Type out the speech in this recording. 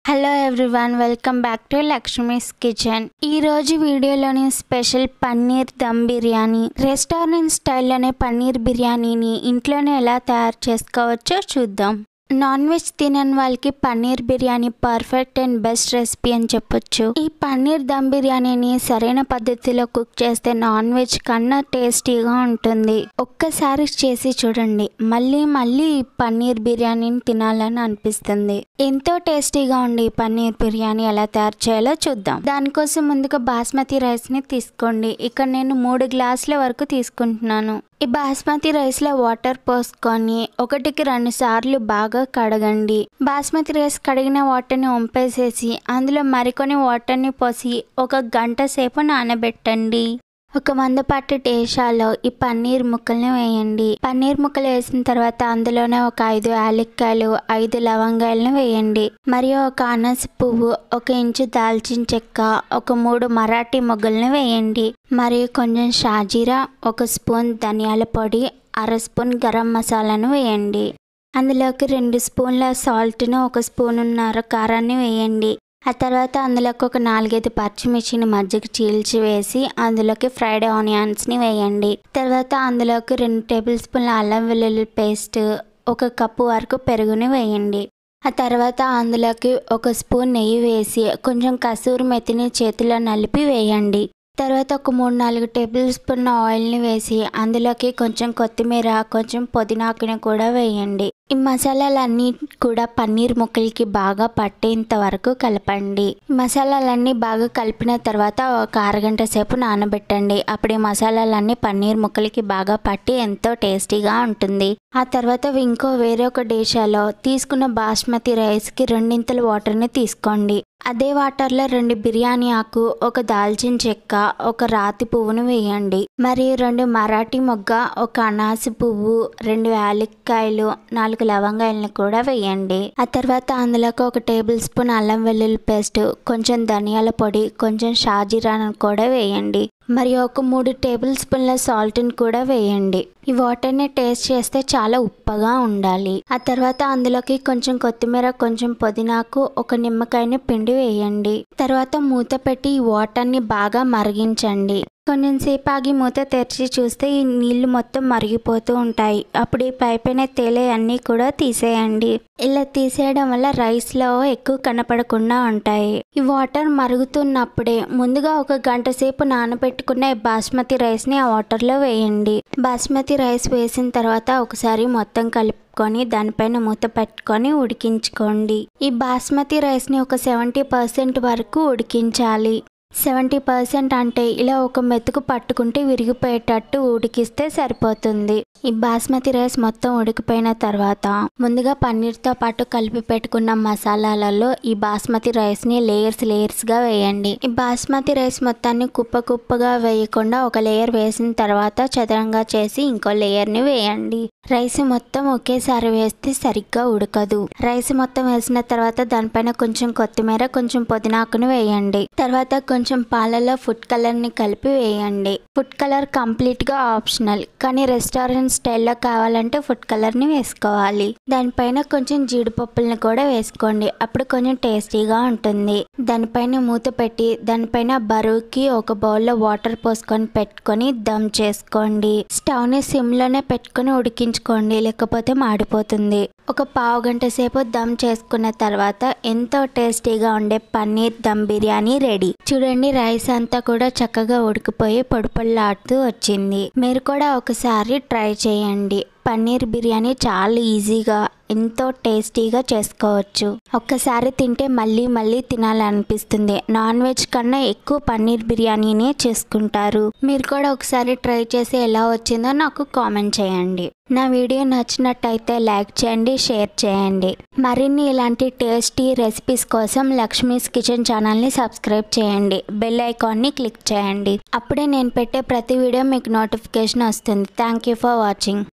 Hello everyone, welcome back to Lakshmi's kitchen. ఈ రోజు వీడియోలోని స్పెషల్ పన్నీర్ దమ్ బిర్యానీ. రెస్టారెంట్ స్టైల్లోనే పన్నీర్ బిర్యానీని ఇంట్లోనే ఎలా తయారు చేసుకోవచ్చో చూద్దాం. నాన్ వెజ్ తినని వాళ్ళకి paneer biryani perfect and best recipe అని చెప్పొచ్చు. ఈ పన్నీర్ దమ్ బిర్యానీని సరైన పద్ధతిలో కుక్ చేస్తే నాన్ వెజ్ కన్నా టేస్టీగా ఉంటుంది. ఒక్కసారి చేసి చూడండి, మళ్ళీ మళ్ళీ ఈ పన్నీర్ బిర్యానీని తినాలని అనిపిస్తుంది. ఎంతో టేస్టీగా ఉండే ఈ పన్నీర్ బిర్యానీ ఎలా తయారు చేయాలో చూద్దాం. దానికోసం ముందుగా బాస్మతి రైస్ ని తీసుకోండి. ఇక్కడ నేను 3 గ్లాసుల వరకు తీసుకుంటున్నాను. ఈ బాస్మతి రైస్ లో వాటర్ పోసుకొని 1-2 సార్లు బాగా కడగండి. బాస్మతి రైస్ కడిగిన వాటర్ని వంపేసేసి అందులో మరికొన్ని వాటర్ని పోసి 1 గంట సేపు నానబెట్టండి. ఒక మందపాటి డేషాలో ఈ పన్నీర్ ముక్కల్ని వేయండి. పన్నీర్ ముక్కలు వేసిన తర్వాత అందులోనే ఒక 5 యాలక్కాయలు, 5 లవంగాయలను వేయండి. మరియు ఒక అనాస పువ్వు, 1 ఇంచు దాల్చిన చెక్క, ఒక 3 మరాఠీ మొగ్గలను వేయండి. మరియు కొంచెం షాజీరా, 1 స్పూన్ ధనియాల పొడి, 1/2 స్పూన్ గరం మసాలాను వేయండి. అందులోకి 2 స్పూన్ల సాల్ట్ను, 1 స్పూనున్నర కారాన్ని వేయండి. ఆ తర్వాత అందులోకి ఒక 4-5 పచ్చిమిర్చిని మధ్యకి చీల్చి వేసి అందులోకి ఫ్రైడ్ ఆనియన్స్ని వేయండి. తర్వాత అందులోకి 2 టేబుల్ స్పూన్ల అల్లం వెల్లుల్లి పేస్ట్, 1 కప్పు వరకు పెరుగుని వేయండి. ఆ తర్వాత అందులోకి 1 స్పూన్ నెయ్యి వేసి కొంచెం కసూరి మెతిని చేతిలో నలిపి వేయండి. తర్వాత ఒక 3-4 టేబుల్ స్పూన్ ఆయిల్ని వేసి అందులోకి కొంచెం కొత్తిమీర, కొంచెం పుదీనాకుని కూడా వేయండి. ఈ మసాలాలన్నీ కూడా పన్నీర్ ముక్కలకి బాగా పట్టేంత వరకు కలపండి. మసాలాలన్నీ బాగా కలిపిన తర్వాత ఒక 1/2 గంట సేపు నానబెట్టండి. అప్పుడు ఈ మసాలాలన్నీ పన్నీర్ ముక్కలకి బాగా పట్టి ఎంతో టేస్టీగా ఉంటుంది. ఆ తర్వాత వేరొక డేషాలో తీసుకున్న బాస్మతి రైస్కి 2 వాటర్ని తీసుకోండి. అదే వాటర్లో 2 బిర్యానీ ఆకు, 1 దాల్చిన చెక్క, 1 రాతి పువ్వును వేయండి. మరియు 2 మరాఠీ మొగ్గ, 1 అనాస పువ్వు, 2 యాలక్కాయలు, 4 లవంగాయలను కూడా వేయండి. ఆ తర్వాత అందులోకి 1 టేబుల్ స్పూన్ అల్లం వెల్లుల్లి పేస్ట్, కొంచెం ధనియాల పొడి, కొంచెం షాజీరాను కూడా వేయండి. మరియు ఒక 3 టేబుల్ స్పూన్ల సాల్ట్ని కూడా వేయండి. ఈ వాటర్ని టేస్ట్ చేస్తే చాలా ఉప్పగా ఉండాలి. ఆ తర్వాత అందులోకి కొంచెం కొత్తిమీర, కొంచెం పుదీనాకు, 1 నిమ్మకాయని పిండి వేయండి. తర్వాత మూత పెట్టి ఈ వాటర్ని బాగా మరిగించండి. కొంచెం సేపు ఆగి మూత తెరిచి చూస్తే ఈ నీళ్లు మొత్తం మరిగిపోతూ ఉంటాయి. అప్పుడు ఈ పైపైన తేలే అన్నీ కూడా తీసేయండి. ఇలా తీసేయడం వల్ల రైస్లో ఎక్కువ కనపడకుండా ఉంటాయి. ఈ వాటర్ మరుగుతున్నప్పుడే ముందుగా 1 గంట సేపు నానబెట్టుకున్న బాస్మతి రైస్ని ఆ వాటర్లో వేయండి. బాస్మతి రైస్ వేసిన తర్వాత ఒకసారి మొత్తం కలుపుకొని దానిపైన మూత పెట్టుకొని ఉడికించుకోండి. ఈ బాస్మతి రైస్ని ఒక 70% వరకు ఉడికించాలి. 70% అంటే ఇలా ఒక మెతుకు పట్టుకుంటే విరిగిపోయేటట్టు ఉడికిస్తే సరిపోతుంది. ఈ బాస్మతి రైస్ మొత్తం ఉడికిపోయిన తర్వాత ముందుగా పన్నీర్తో పాటు కలిపి పెట్టుకున్న మసాలాలలో ఈ బాస్మతి రైస్ని లేయర్స్గా వేయండి. ఈ బాస్మతి రైస్ మొత్తాన్ని కుప్పగా వేయకుండా ఒక లేయర్ వేసిన తర్వాత చదరంగా చేసి ఇంకో లేయర్ని వేయండి. రైస్ మొత్తం ఒకేసారి వేస్తే సరిగ్గా ఉడకదు. రైస్ మొత్తం వేసిన తర్వాత దానిపైన కొంచెం కొత్తిమీర, కొంచెం పుదీనాకును వేయండి. తర్వాత కొంచెం పాలలో ఫుడ్ కలర్ని కలిపి వేయండి. ఫుడ్ కలర్ కంప్లీట్గా ఆప్షనల్, కానీ రెస్టారెంట్ స్టైల్లో కావాలంటే ఫుడ్ కలర్ని వేసుకోవాలి. దానిపైన కొంచెం జీడిపప్పులను కూడా వేసుకోండి. అప్పుడు కొంచెం టేస్టీగా ఉంటుంది. దానిపైన మూత పెట్టి దానిపైన బరువుకి ఒక బౌల్లో వాటర్ పోసుకొని పెట్టుకొని దమ్ చేసుకోండి. స్టవ్ని సిమ్లోనే పెట్టుకొని ఉడికించుకోండి, లేకపోతే మాడిపోతుంది. ఒక 1/2 గంట సేపు దమ్ చేసుకున్న తర్వాత ఎంతో టేస్టీగా ఉండే పన్నీర్ దమ్ బిర్యానీ రెడీ. చూడండి, రైస్ అంతా కూడా చక్కగా ఉడికిపోయి పొడిపొడిలాడుతూ వచ్చింది. మీరు కూడా ఒకసారి ట్రై చేయండి. పన్నీర్ బిర్యానీ చాలా ఈజీగా ఎంతో టేస్టీగా చేసుకోవచ్చు. ఒక్కసారి తింటే మళ్ళీ మళ్ళీ తినాలనిపిస్తుంది. నాన్ వెజ్ కన్నా ఎక్కువ పన్నీర్ బిర్యానీనే చేసుకుంటారు. మీరు కూడా ఒకసారి ట్రై చేసి ఎలా వచ్చిందో నాకు కామెంట్ చేయండి. నా వీడియో నచ్చినట్టయితే లైక్ చేయండి, షేర్ చేయండి. మరిన్ని ఇలాంటి టేస్టీ రెసిపీస్ కోసం లక్ష్మీస్ కిచెన్ ఛానల్ని సబ్స్క్రైబ్ చేయండి. బెల్ ఐకాన్ని క్లిక్ చేయండి. అప్పుడే నేను పెట్టే ప్రతి వీడియో మీకు నోటిఫికేషన్ వస్తుంది. Thank you for watching.